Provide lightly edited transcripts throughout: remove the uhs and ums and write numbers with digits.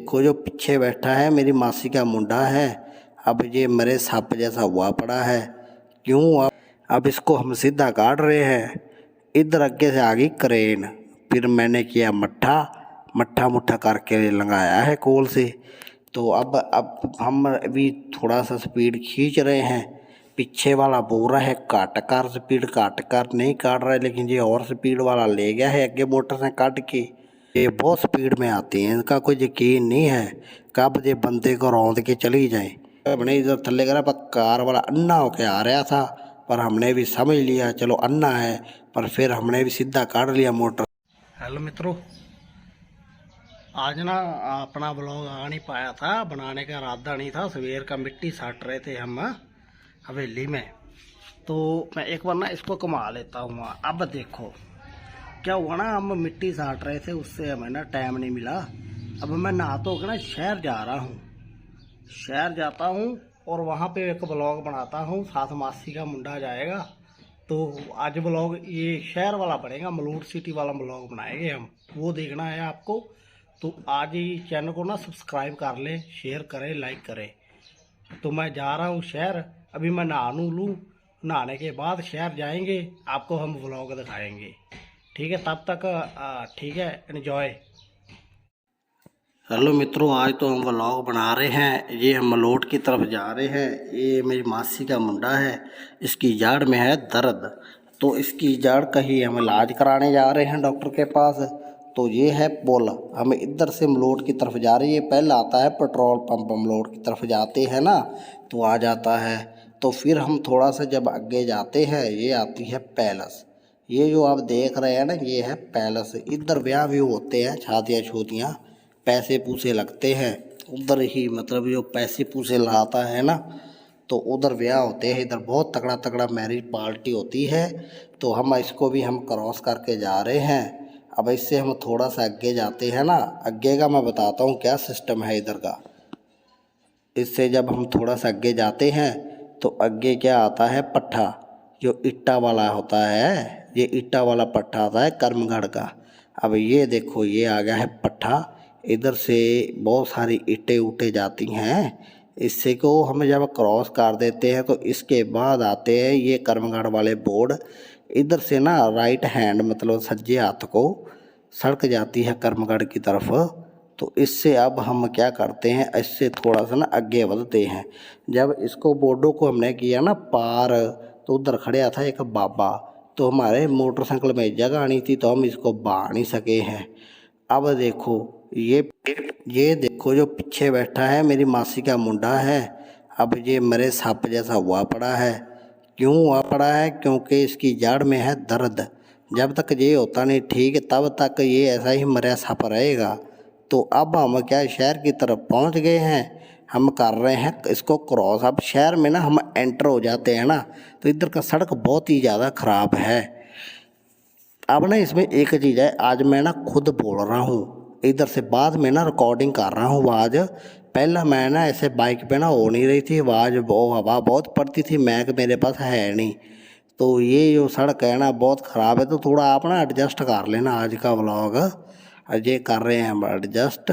देखो जो पीछे बैठा है मेरी मासी का मुंडा है। अब ये मेरे सांप जैसा हुआ पड़ा है। क्यों? अब इसको हम सीधा काट रहे हैं। इधर आगे से आ गई क्रेन। फिर मैंने किया मट्ठा मट्ठा मुट्ठा करके लगाया है कोल से। तो अब हम अभी थोड़ा सा स्पीड खींच रहे हैं। पीछे वाला बोल रहा है काट कर, स्पीड काट कर। नहीं काट रहा है, लेकिन ये और स्पीड वाला ले गया है आगे मोटर से काट के। ये बहुत स्पीड में आते हैं, इनका कोई यकीन नहीं है कब ये बंदे को रौंद के चली जाए। हमने इधर थल्ले करा पर कार वाला अन्ना होके आ रहा था, पर हमने भी समझ लिया चलो अन्ना है, पर फिर हमने भी सीधा काट लिया मोटर। हेलो मित्रों, आज ना अपना ब्लॉग आ नहीं पाया था, बनाने का इरादा नहीं था। सवेर का मिट्टी साट रहे थे हम हवेली में, तो मैं एक बार ना इसको कमा लेता हूँ। अब देखो क्या हुआ ना, हम मिट्टी साट रहे थे, उससे हमें ना टाइम नहीं मिला। अब मैं नहा धो के ना शहर जा रहा हूँ, शहर जाता हूँ और वहाँ पे एक ब्लॉग बनाता हूँ। साथ मासी का मुंडा जाएगा, तो आज ब्लॉग ये शहर वाला बनेगा, मलूट सिटी वाला ब्लॉग बनाएंगे हम, वो देखना है आपको। तो आज ही चैनल को ना सब्सक्राइब कर लें, शेयर करें, लाइक करें। तो मैं जा रहा हूँ शहर, अभी मैं नहा लूँ, नहाने के बाद शहर जाएंगे, आपको हम व्लॉग दिखाएंगे। ठीक है, तब तक ठीक है, एंजॉय। हेलो मित्रों, आज तो हम व्लॉग बना रहे हैं। ये हम मलोट की तरफ जा रहे हैं। ये मेरी मासी का मुंडा है, इसकी जाड़ में है दर्द, तो इसकी जाड़ का ही हम इलाज कराने जा रहे हैं डॉक्टर के पास। तो ये है पुल, हम इधर से मलोट की तरफ जा रहे हैं। पहले आता है पेट्रोल पंप, मलोट की तरफ जाते हैं ना तो आ जाता है। तो फिर हम थोड़ा सा जब आगे जाते हैं, ये आती है पैलेस। ये जो आप देख रहे हैं ना, ये है पैलेस। इधर ब्याह भी होते हैं, शादियाँ शोदियाँ, पैसे पूसे लगते हैं उधर ही। मतलब जो पैसे पूसे लगाता है ना, तो उधर ब्याह होते हैं। इधर बहुत तगड़ा तगड़ा मैरिज पार्टी होती है। तो हम इसको भी हम क्रॉस करके जा रहे हैं। अब इससे हम थोड़ा सा आगे जाते हैं ना, आगे का मैं बताता हूँ क्या सिस्टम है इधर का। इससे जब हम थोड़ा सा आगे जाते हैं तो आगे क्या आता है, पट्ठा, जो ईटा वाला होता है। ये ईटा वाला पट्ठा आता है कर्मगढ़ का। अब ये देखो, ये आ गया है पट्ठा। इधर से बहुत सारी ईंटें उठे जाती हैं। इससे को हम जब क्रॉस कर देते हैं तो इसके बाद आते हैं ये कर्मगढ़ वाले बोर्ड। इधर से ना राइट हैंड, मतलब सज्जे हाथ को सड़क जाती है कर्मगढ़ की तरफ। तो इससे अब हम क्या करते हैं, इससे थोड़ा सा ना आगे बढ़ते हैं। जब इसको बोर्डों को हमने किया ना पार, तो उधर खड़े था एक बाबा। तो हमारे मोटरसाइकिल में जगह नहीं थी, तो हम इसको बांध नहीं सके हैं। अब देखो ये देखो जो पीछे बैठा है मेरी मासी का मुंडा है। अब ये मेरे सांप जैसा हुआ पड़ा है। क्यों हुआ पड़ा है? क्योंकि इसकी जड़ में है दर्द। जब तक ये होता नहीं ठीक, तब तक ये ऐसा ही मरा सांप रहेगा। तो अब हम क्या शहर की तरफ पहुंच गए हैं। हम कर रहे हैं इसको क्रॉस। अब शहर में ना हम एंटर हो जाते हैं ना, तो इधर का सड़क बहुत ही ज़्यादा ख़राब है। अब ना इसमें एक चीज़ है, आज मैं ना खुद बोल रहा हूँ इधर से, बाद में ना रिकॉर्डिंग कर रहा हूँ आवाज़। पहला मैं ना ऐसे बाइक पे ना हो नहीं रही थी आवाज़, हवा बहुत पड़ती थी, मैक मेरे पास है नहीं। तो ये जो सड़क है ना बहुत ख़राब है, तो थोड़ा आप ना एडजस्ट कर लेना आज का व्लॉग। ये कर रहे हैं हम एडजस्ट।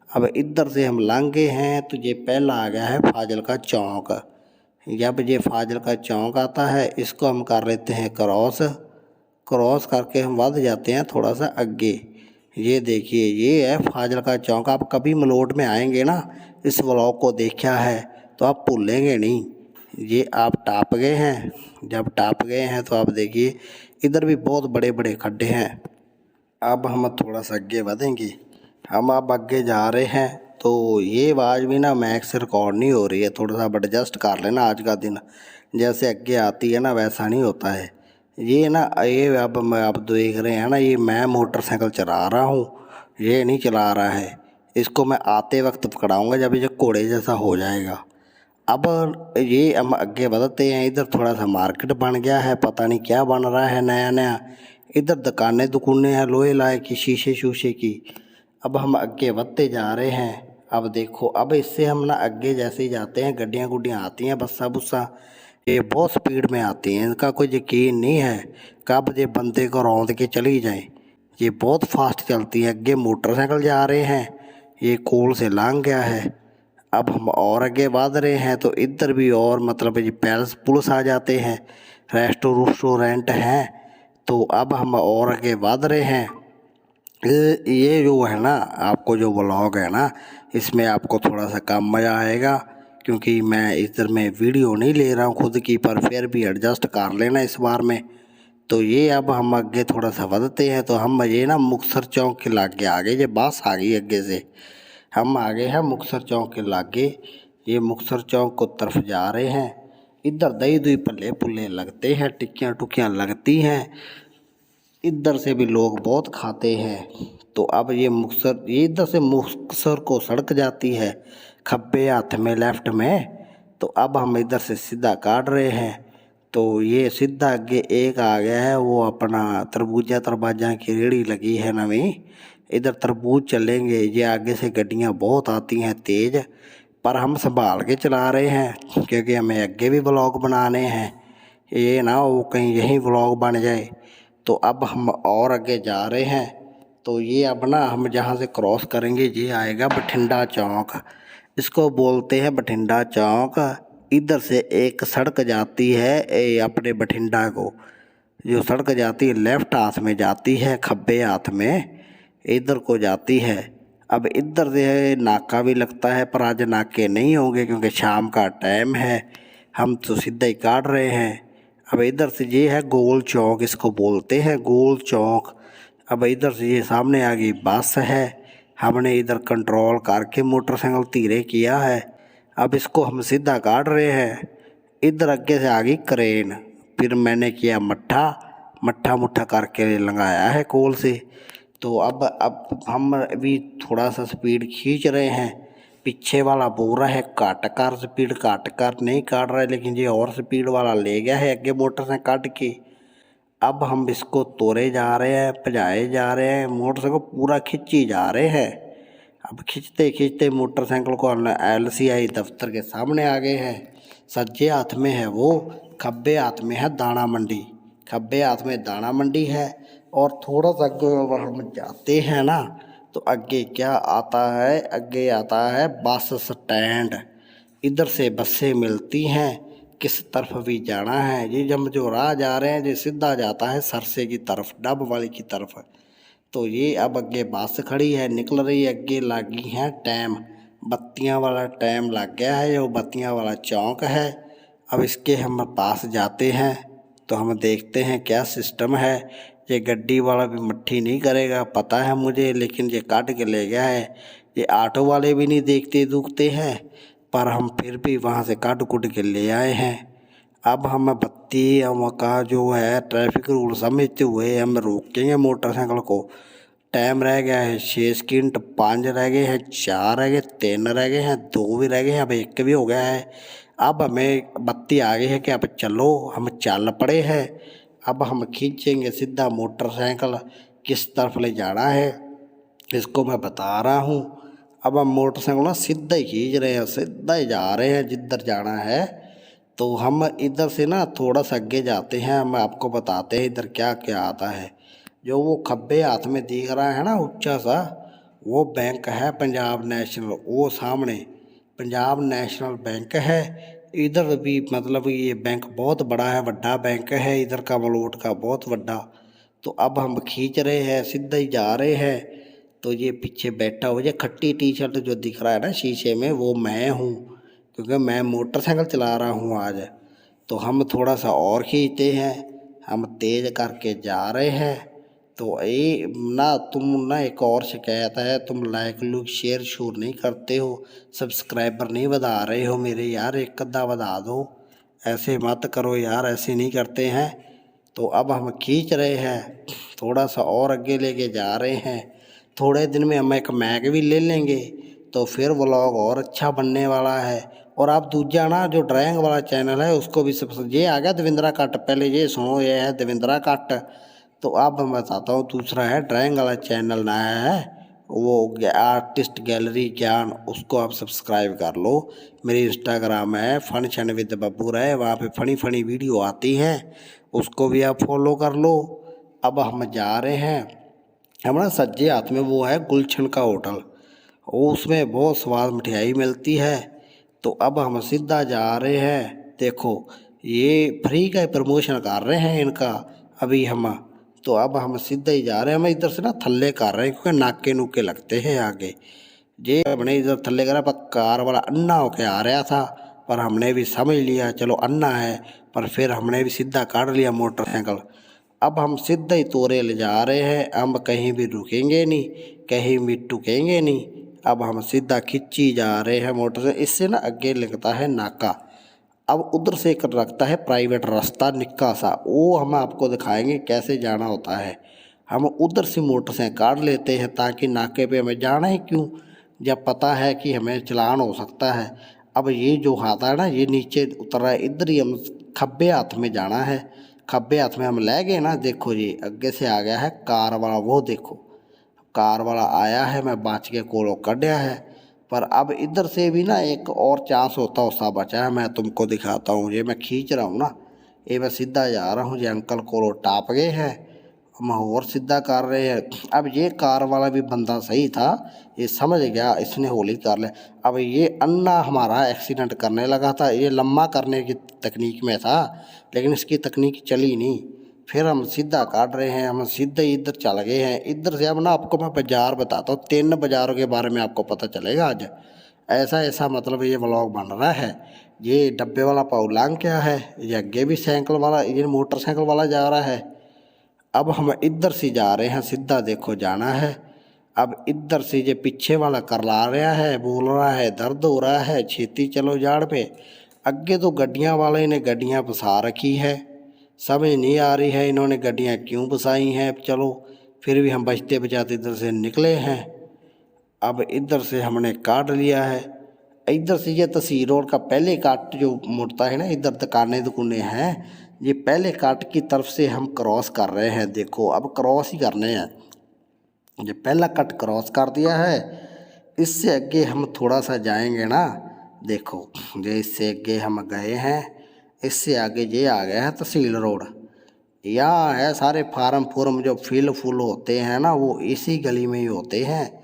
अब इधर से हम लंघे हैं तो ये पहला आ गया है फाजिल का चौक। जब ये फाजिल का चौक आता है, इसको हम कर लेते हैं क्रॉस। क्रॉस करके हम बढ़ जाते हैं थोड़ा सा आगे। ये देखिए, ये है फाजिल का चौक। आप कभी मलोट में आएंगे ना, इस व्लॉग को देखा है तो आप भूलेंगे नहीं। ये आप टाप गए हैं, जब टाप गए हैं तो आप देखिए इधर भी बहुत बड़े बड़े खड्डे हैं। अब हम थोड़ा सा आगे बढ़ेंगे, हम अब आगे जा रहे हैं। तो ये आवाज़ भी ना मैक से रिकॉर्ड नहीं हो रही है, थोड़ा सा एडजस्ट कर लेना। आज का दिन जैसे आगे आती है ना, वैसा नहीं होता है। ये ना ये अब मैं आप देख रहे हैं ना, ये मैं मोटरसाइकिल चला रहा हूँ, ये नहीं चला रहा है। इसको मैं आते वक्त पकड़ाऊँगा जब ये घोड़े जैसा हो जाएगा। अब ये हम आगे बढ़ते हैं। इधर थोड़ा सा मार्केट बन गया है, पता नहीं क्या बन रहा है नया नया। इधर दुकानें हैं लोहे लाए की, शीशे शूशे की। अब हम आगे बढ़ते जा रहे हैं। अब देखो, अब इससे हम ना आगे जैसे ही जाते हैं, गड्डियाँ गुड्डियाँ आती हैं, बस्सा बुस्सा, ये बहुत स्पीड में आती हैं। इनका कोई यकीन नहीं है कब ये बंदे को रौंद के चली जाए। ये बहुत फास्ट चलती है। आगे मोटरसाइकिल जा रहे हैं, ये कोल से लांग गया है। अब हम और आगे बढ़ रहे हैं तो इधर भी और मतलब ये पैलेस पुलिस आ जाते हैं, रेस्टोरेंट हैं। तो अब हम और आगे बढ़ रहे हैं। ये जो है ना, आपको जो व्लॉग है ना, इसमें आपको थोड़ा सा कम मज़ा आएगा, क्योंकि मैं इधर में वीडियो नहीं ले रहा हूँ खुद की, पर फिर भी एडजस्ट कर लेना इस बार में। तो ये अब हम आगे थोड़ा सा बढ़ते हैं तो हम ये ना मुक्तसर चौक के लागे आगे, ये बस आ गई आगे से, हम आगे हैं मुक्तसर चौक के लागे। ये मुक्तसर चौक को तरफ जा रहे हैं। इधर दही दुही पल्ले पुल्ले लगते हैं, टिक्कियाँ टुक्कियाँ लगती हैं, इधर से भी लोग बहुत खाते हैं। तो अब ये मुक्तसर, ये इधर से मुक्तसर को सड़क जाती है खब्बे हाथ में लेफ्ट में। तो अब हम इधर से सीधा काट रहे हैं। तो ये सीधा आगे एक आ गया है, वो अपना तरबूजा तरबाजा की रेड़ी लगी है नवी, इधर तरबूज चलेंगे। ये आगे से गड्डियाँ बहुत आती हैं तेज़, पर हम संभाल के चला रहे हैं क्योंकि हमें आगे भी व्लॉग बनाने हैं, ये ना वो कहीं यही व्लॉग बन जाए। तो अब हम और आगे जा रहे हैं। तो ये अब ना हम जहाँ से क्रॉस करेंगे ये आएगा बठिंडा चौक, इसको बोलते हैं बठिंडा चौक। इधर से एक सड़क जाती है अपने बठिंडा को, जो सड़क जाती है लेफ्ट हाथ में जाती है, खब्बे हाथ में इधर को जाती है। अब इधर से नाका भी लगता है, पर आज नाके नहीं होंगे क्योंकि शाम का टाइम है, हम तो सीधा ही काट रहे हैं। अब इधर से ये है गोल चौक, इसको बोलते हैं गोल चौक। अब इधर से ये सामने आ गई बस है, हमने इधर कंट्रोल करके मोटरसाइकिल धीरे किया है। अब इसको हम सीधा काट रहे हैं। इधर आगे से आ गई क्रेन, फिर मैंने किया मट्ठा मुट्ठा करके लगाया है कोल से। तो अब हम अभी थोड़ा सा स्पीड खींच रहे हैं, पीछे वाला बोल रहा है काट कर, स्पीड काट कर नहीं काट रहा है, लेकिन ये और स्पीड वाला ले गया है आगे मोटर से काट के। अब हम इसको तोड़े जा रहे हैं, भजाए जा रहे हैं, मोटरसाइकिल पूरा खींची जा रहे हैं। अब खींचते खींचते मोटरसाइकिल को LCI दफ्तर के सामने आ गए हैं। सज्जे हाथ में है वो, खब्बे हाथ में है दाना मंडी, खब्बे हाथ में दाना मंडी है। और थोड़ा सा आगे अगर हम जाते हैं ना तो आगे क्या आता है, आगे आता है बस स्टैंड। इधर से बसें मिलती हैं, किस तरफ भी जाना है। ये हम जो राह जा रहे हैं ये सीधा जाता है सरसे की तरफ, डब वाली की तरफ। तो ये अब आगे बस खड़ी है, निकल रही है, आगे लगी है टाइम, बत्तियां वाला टाइम लग गया है, ये बत्तियां वाला चौक है। अब इसके हम पास जाते हैं तो हम देखते हैं क्या सिस्टम है। ये गड्डी वाला भी मट्ठी नहीं करेगा पता है मुझे, लेकिन ये काट के ले गया है। ये ऑटो वाले भी नहीं देखते दुखते हैं, पर हम फिर भी वहाँ से काट कुट के ले आए हैं। अब हम बत्ती का जो है ट्रैफिक रूल समझते हुए हम रोकेंगे मोटरसाइकिल को। टाइम रह गया है 6 सेकंड, 5 रह गए हैं, 4 रह गए, 3 रह गए हैं, 2 भी रह गए हैं, अब 1 भी हो गया है। अब हमें बत्ती आ गई है कि अब चलो, हम चल पड़े हैं। अब हम खींचेंगे सीधा मोटरसाइकिल, किस तरफ ले जाना है इसको मैं बता रहा हूँ। अब हम मोटरसाइकिल ना सीधा ही खींच रहे हैं, सीधा ही जा रहे हैं जिधर जाना है। तो हम इधर से ना थोड़ा सा आगे जाते हैं, हम आपको बताते हैं इधर क्या क्या आता है। जो वो खब्बे हाथ में दिख रहा है ना ऊंचा सा, वो बैंक है पंजाब नेशनल, वो सामने पंजाब नेशनल बैंक है। इधर भी मतलब ये बैंक बहुत बड़ा है, बड़ा बैंक है इधर का, मलोट का बहुत बड़ा। तो अब हम खींच रहे हैं, सीधा ही जा रहे हैं। तो ये पीछे बैठा हो, ये खट्टी टी-शर्ट जो दिख रहा है ना शीशे में, वो मैं हूँ, क्योंकि मैं मोटरसाइकिल चला रहा हूँ आज। तो हम थोड़ा सा और खींचते हैं, हम तेज़ करके जा रहे हैं। तो ये ना तुम ना एक और शिकायत है, तुम लाइक लुक शेयर शूर नहीं करते हो, सब्सक्राइबर नहीं बढ़ा रहे हो मेरे यार, एक आधा बढ़ा दो, ऐसे मत करो यार, ऐसे नहीं करते हैं। तो अब हम खींच रहे हैं, थोड़ा सा और आगे लेके जा रहे हैं। थोड़े दिन में हम एक मैग भी ले लेंगे तो फिर व्लॉग और अच्छा बनने वाला है। और आप दूजा ना जो ड्राइंग वाला चैनल है उसको भी ये आ गया देवेंद्रा कट, पहले ये सुनो, ये है देवेंद्रा कट। तो अब मैं बताता हूँ, दूसरा है ड्राइंग वाला चैनल नया है, वो आर्टिस्ट गैलरी ज्ञान, उसको आप सब्सक्राइब कर लो। मेरी इंस्टाग्राम है फन शन विद बब्बू है, वहाँ पे फनी फनी वीडियो आती हैं, उसको भी आप फॉलो कर लो। अब हम जा रहे हैं, हमारा सज्जे हाथ में वो है गुलशन का होटल, वो उसमें बहुत स्वाद मिठाई मिलती है। तो अब हम सीधा जा रहे हैं। देखो ये फ्री का प्रमोशन कर रहे हैं इनका अभी हम। तो अब हम सीधा ही जा रहे हैं। हम इधर से ना थल्ले कर रहे हैं क्योंकि नाके नूके लगते हैं आगे। ये हमने इधर थल्ले करा पर कार वाला अन्ना होके आ रहा था, पर हमने भी समझ लिया चलो अन्ना है, पर फिर हमने भी सीधा काट लिया मोटरसाइकिल। अब हम सीधा ही तोरे ले जा रहे हैं। हम कहीं भी रुकेंगे नहीं, कहीं भी टुकेंगे नहीं। अब हम सीधा खिंची जा रहे हैं मोटरसाइकिल। इससे ना आगे लगता है नाका। अब उधर से एक रखता है प्राइवेट रास्ता निक्का सा, वो हम आपको दिखाएंगे कैसे जाना होता है। हम उधर से मोटरसाइकिल काट लेते हैं ताकि नाके पे हमें जाना ही क्यों, जब पता है कि हमें चलान हो सकता है। अब ये जो हाथ है ना ये नीचे उतर रहा है, इधर ही हम खब्बे हाथ में जाना है। खब्बे हाथ में हम ले गए ना, देखो जी आगे से आ गया है कार वाला, वो देखो कार वाला आया है, मैं बच के कोलो कढ़िया है। पर अब इधर से भी ना एक और चांस होता उसका बचा है, मैं तुमको दिखाता हूँ। ये मैं खींच रहा हूँ ना, ये मैं सीधा जा रहा हूँ। ये अंकल कोलो टाप गए हैं, हम और सीधा कर रहे हैं। अब ये कार वाला भी बंदा सही था, ये समझ गया, इसने होली कर लिया। अब ये अन्ना हमारा एक्सीडेंट करने लगा था, ये लम्बा करने की तकनीक में था, लेकिन इसकी तकनीक चली नहीं। फिर हम सीधा काट रहे हैं, हम सीधे इधर चल गए हैं। इधर से अब ना आपको मैं बाजार बताता हूँ, 3 बाज़ारों के बारे में आपको पता चलेगा आज। ऐसा ऐसा मतलब ये व्लॉग बन रहा है। ये डब्बे वाला पाउलांग क्या है, ये आगे भी साइकिल वाला, ये मोटरसाइकिल वाला जा रहा है। अब हम इधर से जा रहे हैं, सीधा देखो जाना है। अब इधर से ये पीछे वाला करला रहा है, बोल रहा है दर्द हो रहा है, छेती चलो जाड़ पे। अगे तो गड्डियाँ वाले ने गड्डियाँ फंसा रखी है, समझ नहीं आ रही है इन्होंने गड्डियाँ क्यों फंसाई हैं। चलो फिर भी हम बचते बचाते इधर से निकले हैं। अब इधर से हमने काट लिया है। इधर से ये तहसील रोड का पहले काट जो मुड़ता है ना, इधर दुकानें दुकानें हैं, ये पहले काट की तरफ से हम क्रॉस कर रहे हैं। देखो अब क्रॉस ही करने हैं, ये पहला कट क्रॉस कर दिया है। इससे आगे हम थोड़ा सा जाएंगे ना, देखो ये इससे आगे हम गए हैं, इससे आगे ये आ गया है तहसील रोड। यहाँ है सारे फार्म फूर्म जो फील फूल होते हैं ना, वो इसी गली में ही होते हैं।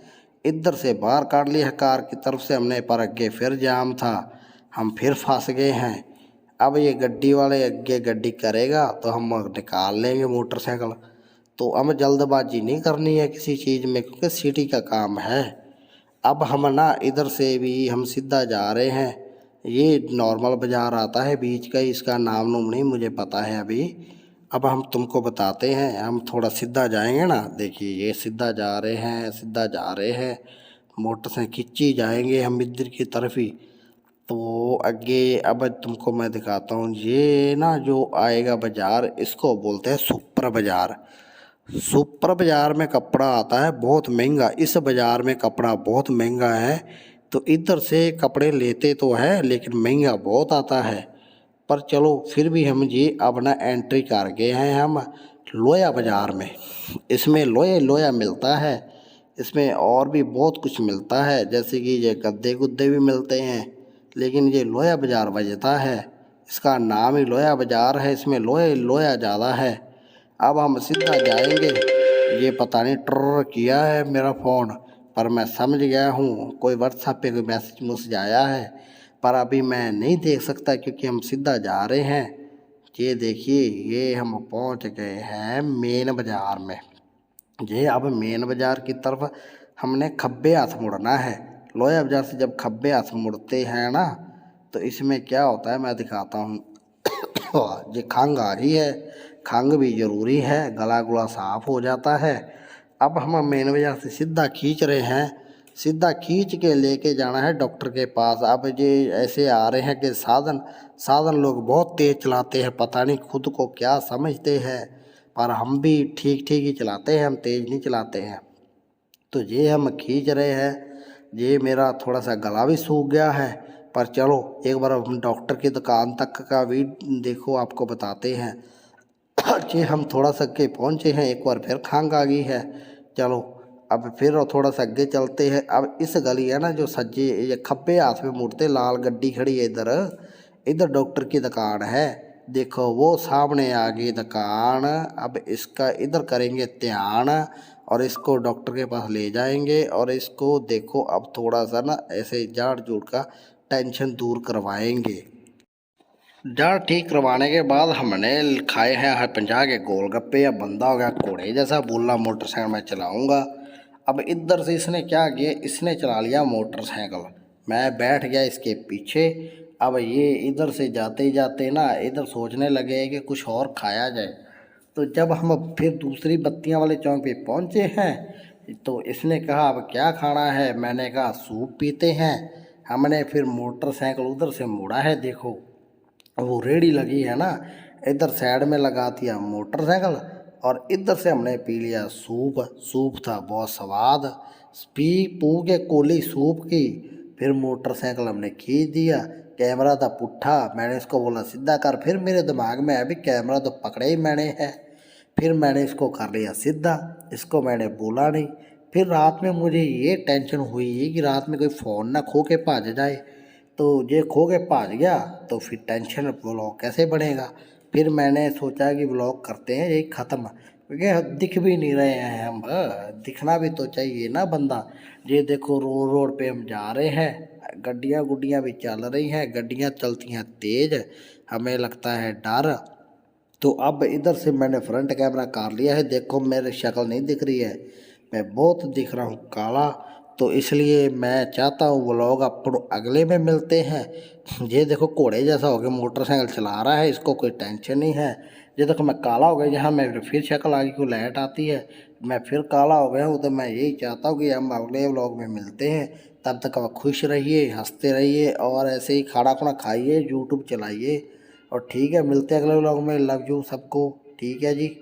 इधर से बाहर काट लिया कार की तरफ से हमने, पर आगे फिर जाम था, हम फिर फंस गए हैं। अब ये गड्डी वाले आगे गड्डी करेगा तो हम निकाल लेंगे मोटरसाइकिल। तो हमें जल्दबाजी नहीं करनी है किसी चीज़ में, क्योंकि सिटी का काम है। अब हम ना इधर से भी हम सीधा जा रहे हैं। ये नॉर्मल बाज़ार आता है बीच का, इसका नाम नूम नहीं मुझे पता है अभी। अब हम तुमको बताते हैं, हम थोड़ा सीधा जाएंगे ना, देखिए ये सीधा जा रहे हैं, सीधा जा रहे हैं, मोटरसाइकिल खिंची जाएंगे हम इधर की तरफ ही। तो आगे अब तुमको मैं दिखाता हूँ, ये ना जो आएगा बाज़ार, इसको बोलते हैं सुपर बाज़ार। सुपर बाज़ार में कपड़ा आता है बहुत महंगा, इस बाज़ार में कपड़ा बहुत महंगा है। तो इधर से कपड़े लेते तो है लेकिन महंगा बहुत आता है। पर चलो फिर भी हम ये अपना एंट्री कर गए हैं हम लोया बाज़ार में। इसमें लोया लोया मिलता है, इसमें और भी बहुत कुछ मिलता है, जैसे कि ये गद्दे गुद्दे भी मिलते हैं, लेकिन ये लोया बाज़ार बजता है, इसका नाम ही लोया बाज़ार है, इसमें लोया लोया ज़्यादा है। अब हम सीधा जाएंगे। ये पता नहीं ट्र किया है मेरा फ़ोन, पर मैं समझ गया हूँ कोई व्हाट्सएप पे कोई मैसेज आया है, पर अभी मैं नहीं देख सकता क्योंकि हम सीधा जा रहे हैं। ये देखिए ये हम पहुँच गए हैं मेन बाज़ार में। ये अब मेन बाज़ार की तरफ हमने खब्बे हाथ मुड़ना है। लोया बाज़ार से जब खब्बे हाथ मुड़ते हैं ना, तो इसमें क्या होता है मैं दिखाता हूँ। ये खंघ आ रही है, खंघ भी ज़रूरी है, गला गुला साफ हो जाता है। अब हम मेन बाज़ार से सीधा खींच रहे हैं, सीधा खींच के लेके जाना है डॉक्टर के पास। अब ये ऐसे आ रहे हैं कि साधन लोग बहुत तेज़ चलाते हैं, पता नहीं खुद को क्या समझते हैं, पर हम भी ठीक ठीक ही चलाते हैं, हम तेज़ नहीं चलाते हैं। तो ये हम खींच रहे हैं। ये मेरा थोड़ा सा गला भी सूख गया है, पर चलो एक बार हम डॉक्टर की दुकान तक का भी देखो आपको बताते हैं। जी हम थोड़ा सा आगे पहुँचे हैं, एक बार फिर खंघ आ गई है। चलो अब फिर थोड़ा सा आगे चलते हैं। अब इस गली है ना जो सज्जे ये खब्बे हाथ में मुड़ते, लाल गड्डी खड़ी है इधर, इधर डॉक्टर की दुकान है। देखो वो सामने आ गई दुकान। अब इसका इधर करेंगे ध्यान, और इसको डॉक्टर के पास ले जाएंगे और इसको देखो अब थोड़ा सा ना ऐसे जाड़ जूड़ का टेंशन दूर करवाएंगे। जाड़ ठीक करवाने के बाद हमने खाए हैं 50 के गोलगप्पे। या बंदा हो गया घोड़े जैसा, बोला मोटरसाइकिल मैं चलाऊंगा। अब इधर से इसने क्या किया, इसने चला लिया मोटरसाइकिल, मैं बैठ गया इसके पीछे। अब ये इधर से जाते ही जाते ना इधर सोचने लगे कि कुछ और खाया जाए। तो जब हम फिर दूसरी बत्तियां वाले चौक पे पहुंचे हैं तो इसने कहा अब क्या खाना है। मैंने कहा सूप पीते हैं। हमने फिर मोटरसाइकिल उधर से मुड़ा है, देखो वो रेड़ी लगी है ना, इधर साइड में लगा दिया मोटरसाइकिल और इधर से हमने पी लिया सूप। सूप था बहुत स्वाद, पी पू के कोली सूप की। फिर मोटरसाइकिल हमने खींच दिया, कैमरा था पुट्ठा, मैंने इसको बोला सीधा कर। फिर मेरे दिमाग में अभी कैमरा तो पकड़े ही मैंने है, फिर मैंने इसको कर लिया सीधा, इसको मैंने बोला नहीं। फिर रात में मुझे ये टेंशन हुई कि रात में कोई फ़ोन ना खो के भाज जाए। तो ये खो के भाज गया तो फिर टेंशन, व्लॉग कैसे बनेगा। फिर मैंने सोचा कि व्लॉग करते हैं यही ख़त्म, क्योंकि दिख भी नहीं रहे हैं हम, दिखना भी तो चाहिए ना बंदा। ये देखो रोड पे हम जा रहे हैं, गड्डियाँ गुड्डियाँ भी चल रही हैं, गड्डियाँ चलती हैं तेज़, हमें लगता है डर। तो अब इधर से मैंने फ्रंट कैमरा कर लिया है, देखो मेरी शक्ल नहीं दिख रही है, मैं बहुत दिख रहा हूँ काला। तो इसलिए मैं चाहता हूँ व्लॉग अपन अगले में मिलते हैं। ये देखो घोड़े जैसा हो गया, मोटरसाइकिल चला रहा है, इसको कोई टेंशन नहीं है। ये देखो मैं काला हो गया, यहाँ मैं फिर शक्ल आगे को लाइट आती है, मैं फिर काला हो गया हूँ। तो मैं यही चाहता हूँ कि हम अगले व्लॉग में मिलते हैं। तब तक आप खुश रहिए, हंसते रहिए और ऐसे ही खाना खुना खाइए, यूट्यूब चलाइए। और ठीक है, मिलते हैं अगले व्लॉग में। लव यू सबको, ठीक है जी।